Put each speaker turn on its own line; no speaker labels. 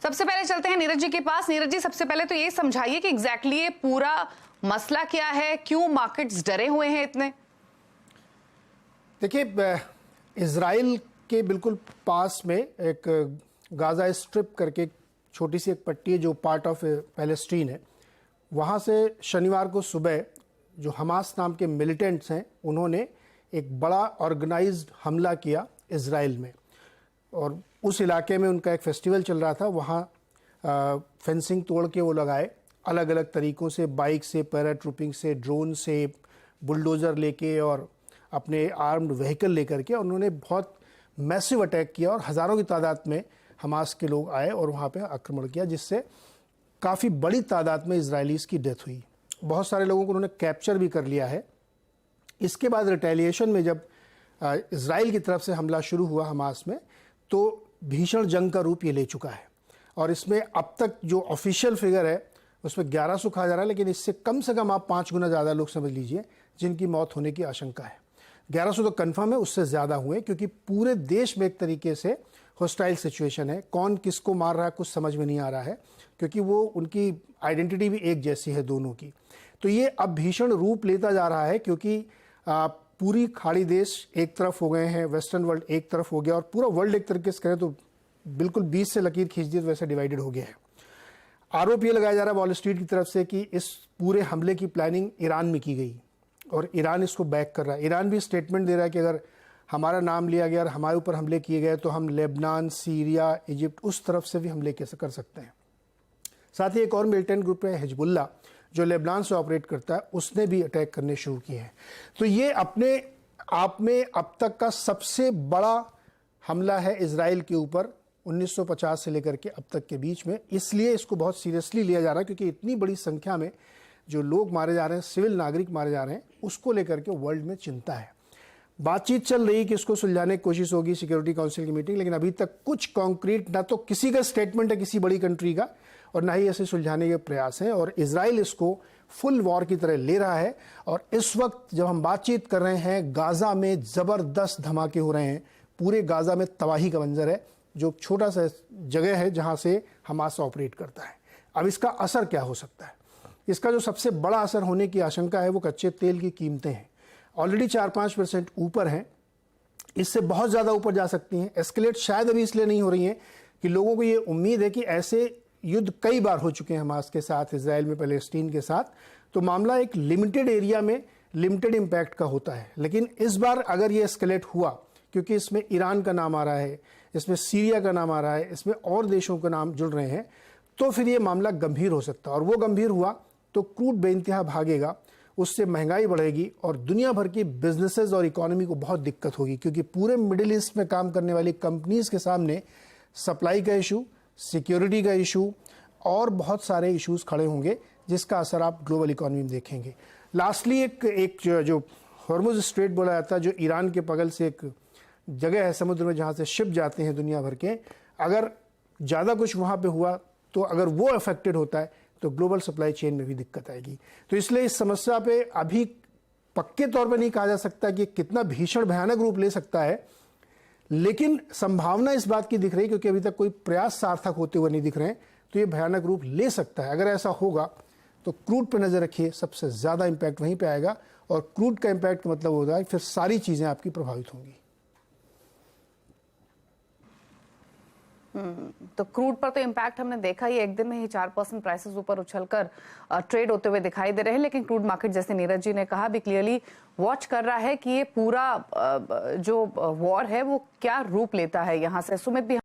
सबसे पहले चलते हैं नीरज जी के पास। नीरज जी, सबसे पहले तो ये समझाइए कि एग्जैक्टली ये पूरा मसला क्या है, क्यों मार्केट्स डरे हुए हैं इतने?
देखिए, इजराइल के बिल्कुल पास में एक गाजा स्ट्रिप करके छोटी सी एक पट्टी है जो पार्ट ऑफ पैलेस्टीन है। वहाँ से शनिवार को सुबह जो हमास नाम के मिलिटेंट्स हैं उन्होंने एक बड़ा ऑर्गेनाइज्ड हमला किया इजराइल में, और उस इलाके में उनका एक फेस्टिवल चल रहा था। वहाँ फेंसिंग तोड़ के वो लगाए अलग अलग तरीक़ों से, बाइक से, पैराट्रूपिंग से, ड्रोन से, बुलडोज़र लेके और अपने आर्म्ड व्हीकल लेकर के उन्होंने बहुत मैसिव अटैक किया और हज़ारों की तादाद में हमास के लोग आए और वहाँ पे आक्रमण किया, जिससे काफ़ी बड़ी तादाद में इजरायलीज़ की डेथ हुई। बहुत सारे लोगों को उन्होंने कैप्चर भी कर लिया है। इसके बाद रिटेलिएशन में जब इजराइल की तरफ से हमला शुरू हुआ हमास में, तो भीषण जंग का रूप ये ले चुका है। और इसमें अब तक जो ऑफिशियल फिगर है उसमें 1100 कहा जा रहा है, लेकिन इससे कम से कम आप 5 गुना ज़्यादा लोग समझ लीजिए जिनकी मौत होने की आशंका है। 1100 तो कंफर्म है, उससे ज़्यादा हुए, क्योंकि पूरे देश में एक तरीके से हॉस्टाइल सिचुएशन है। कौन किसको मार रहा है कुछ समझ में नहीं आ रहा है, क्योंकि वो उनकी आइडेंटिटी भी एक जैसी है दोनों की। तो ये अब भीषण रूप लेता जा रहा है, क्योंकि पूरी खाड़ी देश एक तरफ हो गए हैं, वेस्टर्न वर्ल्ड एक तरफ हो गया, और पूरा वर्ल्ड एक तरीके से करें तो बिल्कुल 20 से लकीर खींच दी तो वैसे डिवाइडेड हो गया है। आरोप ये लगाया जा रहा है वॉल स्ट्रीट की तरफ से कि इस पूरे हमले की प्लानिंग ईरान में की गई और ईरान इसको बैक कर रहा है। ईरान भी स्टेटमेंट दे रहा है कि अगर हमारा नाम लिया गया और हमारे ऊपर हमले किए गए तो हम लेबनान, सीरिया, इजिप्ट उस तरफ से भी हमले कैसे कर सकते हैं। साथ ही एक और मिलिटेंट ग्रुप है हिजबुल्ला, जो लेबनान से ऑपरेट करता है, उसने भी अटैक करने शुरू किए हैं। तो ये अपने आप में अब तक का सबसे बड़ा हमला है इजराइल के ऊपर 1950 से लेकर के अब तक के बीच में। इसलिए इसको बहुत सीरियसली लिया जा रहा है, क्योंकि इतनी बड़ी संख्या में जो लोग मारे जा रहे हैं, सिविल नागरिक मारे जा रहे हैं, उसको लेकर के वर्ल्ड में चिंता है। बातचीत चल रही कि इसको सुलझाने की कोशिश होगी सिक्योरिटी काउंसिल की मीटिंग, लेकिन अभी तक कुछ कॉन्क्रीट ना तो किसी का स्टेटमेंट है किसी बड़ी कंट्री का, और ना ही ऐसे सुलझाने के प्रयास हैं। और इजराइल इसको फुल वॉर की तरह ले रहा है। और इस वक्त जब हम बातचीत कर रहे हैं, गाजा में ज़बरदस्त धमाके हो रहे हैं। पूरे गाजा में तबाही का मंजर है, जो छोटा सा जगह है जहाँ से हमास ऑपरेट करता है। अब इसका असर क्या हो सकता है? इसका जो सबसे बड़ा असर होने की आशंका है वो कच्चे तेल की कीमतें हैं। ऑलरेडी 4-5% ऊपर हैं, इससे बहुत ज़्यादा ऊपर जा सकती हैं। एस्केलेट शायद अभी इसलिए नहीं हो रही हैं कि लोगों को ये उम्मीद है कि ऐसे युद्ध कई बार हो चुके हैं हमास के साथ, इजराइल में, पैलेस्टीन के साथ, तो मामला एक लिमिटेड एरिया में लिमिटेड इम्पैक्ट का होता है। लेकिन इस बार अगर ये एस्केलेट हुआ, क्योंकि इसमें ईरान का नाम आ रहा है, इसमें सीरिया का नाम आ रहा है, इसमें और देशों के नाम जुड़ रहे हैं, तो फिर ये मामला गंभीर हो सकता है। और वो गंभीर हुआ तो क्रूड बेइंतहा भागेगा, उससे महंगाई बढ़ेगी और दुनिया भर की बिजनेसेस और इकोनॉमी को बहुत दिक्कत होगी, क्योंकि पूरे मिडिल ईस्ट में काम करने वाली कंपनीज के सामने सप्लाई का इशू, सिक्योरिटी का इशू और बहुत सारे इश्यूज खड़े होंगे, जिसका असर आप ग्लोबल इकोनॉमी में देखेंगे। लास्टली एक जो हॉर्मुज स्ट्रेट बोला जाता है, जो ईरान के बगल से एक जगह है समुद्र में जहाँ से शिप जाते हैं दुनिया भर के, अगर ज़्यादा कुछ वहाँ पे हुआ तो अगर वो अफेक्टेड होता है तो ग्लोबल सप्लाई चेन में भी दिक्कत आएगी। तो इसलिए इस समस्या पे अभी पक्के तौर पे नहीं कहा जा सकता कि कितना भीषण भयानक रूप ले सकता है, लेकिन संभावना इस बात की दिख रही है, क्योंकि अभी तक कोई प्रयास सार्थक होते हुए नहीं दिख रहे हैं, तो ये भयानक रूप ले सकता है। अगर ऐसा होगा तो क्रूड पे नज़र रखिए, सबसे ज़्यादा इम्पैक्ट वहीं पे आएगा, और क्रूड का इम्पैक्ट का मतलब होता है फिर सारी चीज़ें आपकी प्रभावित होंगी।
तो क्रूड पर तो इम्पैक्ट हमने देखा ही, एक दिन में ही 4% प्राइसेस ऊपर उछलकर ट्रेड होते हुए दिखाई दे रहे हैं। लेकिन क्रूड मार्केट, जैसे नीरज जी ने कहा, भी क्लियरली वॉच कर रहा है कि ये पूरा जो वॉर है वो क्या रूप लेता है। यहाँ से सुमित भी